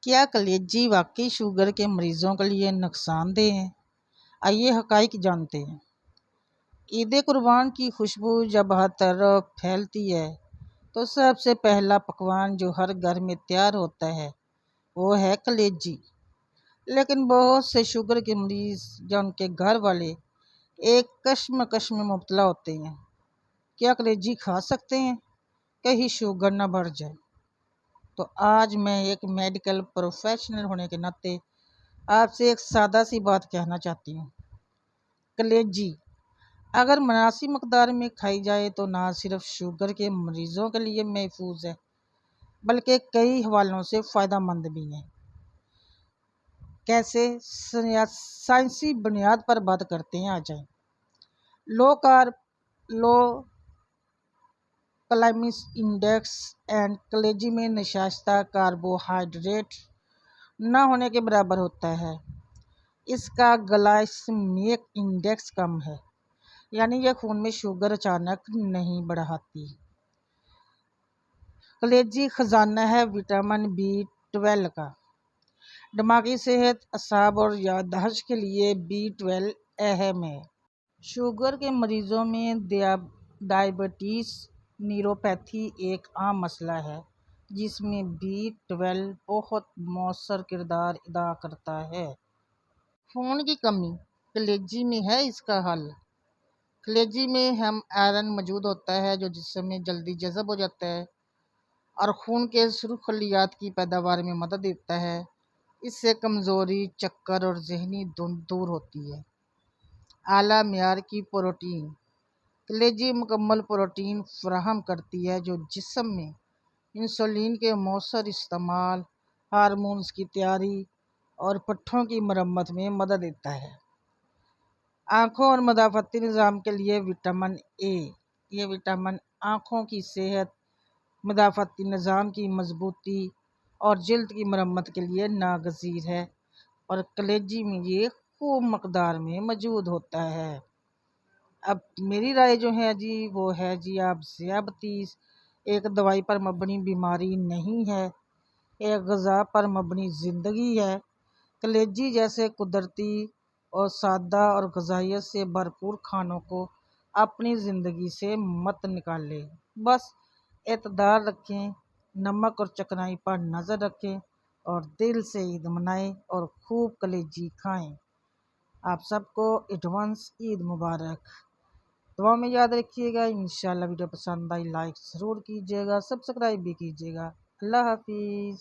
کیا کلیجی واقعی شوگر کے مریضوں کے لیے نقصان دہ ہیں؟ آئیے حقائق جانتے ہیں۔ عید قربان کی خوشبو جب ہر طرف پھیلتی ہے تو سب سے پہلا پکوان جو ہر گھر میں تیار ہوتا ہے وہ ہے کلیجی۔ لیکن بہت سے شوگر کے مریض یا ان کے گھر والے ایک کشمکش میں مبتلا ہوتے ہیں۔ کیا کلیجی کھا سکتے ہیں؟ کہیں شوگر نہ بڑھ جائے؟ تو آج میں ایک میڈیکل پروفیشنل ہونے کے ناطے آپ سے ایک سادہ سی بات کہنا چاہتی ہوں۔ کلیجی اگر مناسب مقدار میں کھائی جائے تو نہ صرف شوگر کے مریضوں کے لیے محفوظ ہے بلکہ کئی حوالوں سے فائدہ مند بھی ہے۔ کیسے؟ سائنسی بنیاد پر بات کرتے ہیں۔ آ جائیں۔ لو کارب، لو کلائمیس انڈیکس اینڈ کلیجی میں نشستہ کاربوہائیڈریٹ نہ ہونے کے برابر ہوتا ہے۔ اس کا گلائسیمک انڈیکس کم ہے، یعنی یہ خون میں شوگر اچانک نہیں بڑھاتی۔ کلیجی خزانہ ہے وٹامن B12 کا۔ دماغی صحت، اعصاب اور یادداشت کے لیے B12 اہم ہے۔ شوگر کے مریضوں میں ڈائبٹیز نیوروپیتھی ایک عام مسئلہ ہے جس میں B12 بہت مؤثر کردار ادا کرتا ہے۔ خون کی کمی، کلیجی میں ہے اس کا حل۔ کلیجی میں ہم آئرن موجود ہوتا ہے جو جسم میں جلدی جذب ہو جاتا ہے اور خون کے سرخ خلیات کی پیداوار میں مدد دیتا ہے۔ اس سے کمزوری، چکر اور ذہنی دھند دور ہوتی ہے۔ اعلیٰ معیار کی پروٹین، کلیجی مکمل پروٹین فراہم کرتی ہے جو جسم میں انسولین کے مؤثر استعمال، ہارمونز کی تیاری اور پٹھوں کی مرمت میں مدد دیتا ہے۔ آنکھوں اور مدافعتی نظام کے لیے وٹامن اے، یہ وٹامن آنکھوں کی صحت، مدافعتی نظام کی مضبوطی اور جلد کی مرمت کے لیے ناگزیر ہے اور کلیجی میں یہ خوب مقدار میں موجود ہوتا ہے۔ اب میری رائے جو ہے وہ ہے آپ ذیابطیس ایک دوائی پر مبنی بیماری نہیں ہے، ایک غذا پر مبنی زندگی ہے۔ کلیجی جیسے قدرتی اور سادہ اور غذائیت سے بھرپور کھانوں کو اپنی زندگی سے مت نکالیں۔ بس اعتدال رکھیں، نمک اور چکنائی پر نظر رکھیں اور دل سے عید منائیں اور خوب کلیجی کھائیں۔ آپ سب کو ایڈوانس عید مبارک۔ دعا میں یاد رکھیے گا۔ انشاءاللہ ویڈیو پسند آئی لائک ضرور کیجیے گا، سبسکرائب بھی کیجیے گا۔ اللہ حافظ۔